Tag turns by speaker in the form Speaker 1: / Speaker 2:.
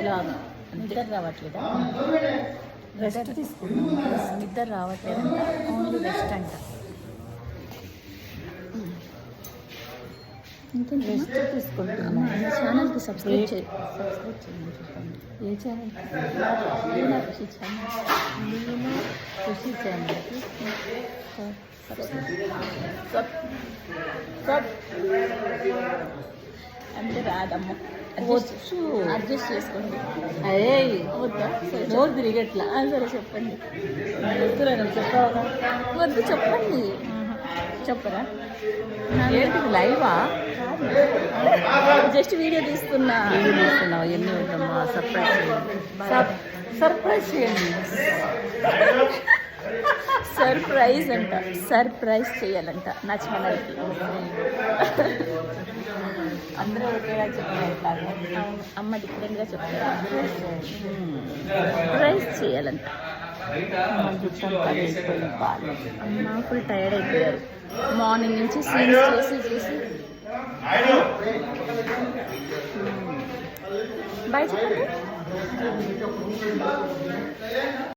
Speaker 1: లాగా
Speaker 2: నిద్ర రావట్లేదా?
Speaker 1: రెస్ట్ తీసుకుంటున్నాను.
Speaker 2: నిద్ర రావట్లేదంట, ఓన్లీ రెస్ట్ అంట. ఇంకేం
Speaker 1: రెస్ట్ తీసుకుంటున్నాను.
Speaker 2: మన ఛానల్కి సబ్స్క్రైబ్ చేయండి. చెప్పండి.
Speaker 1: ఏ ఛానల్?
Speaker 2: లీనా ఖుషి ఛానల్.
Speaker 1: నేను ఖుషి ఛానల్కి
Speaker 2: అంటే రాదమ్మ,
Speaker 1: వచ్చు.
Speaker 2: అడ్జస్ట్ చేసుకోండి.
Speaker 1: అదే
Speaker 2: వద్దా? సరే
Speaker 1: నోరు తిరిగట్లా.
Speaker 2: సరే చెప్పండి.
Speaker 1: వద్దురా నువ్వు చెప్పావా?
Speaker 2: వద్దు చెప్పండి. చెప్పరా?
Speaker 1: ఏంటిది లైవా?
Speaker 2: జస్ట్ వీడియో తీస్తున్నా.
Speaker 1: ఏమి చేస్తున్నావు? ఎన్ని ఉందమ్మా? సర్ప్రైజ్ చేయండి. సర్ప్రైజ్ చేయండి.
Speaker 2: సర్ప్రైజ్ అంట, సర్ప్రైజ్ చేయాలంట నా ఛానల్కి.
Speaker 1: అందరూ ఒకేలా చెప్పారు.
Speaker 2: అమ్మ డిఫరెంట్గా చెప్తారు. సర్ప్రైజ్ చేయాలంట. అమ్మ ఫుల్ టైర్డ్ అయిపోయారు మార్నింగ్ నుంచి సీన్స్ చేసి. బాయ్ చెప్పండి.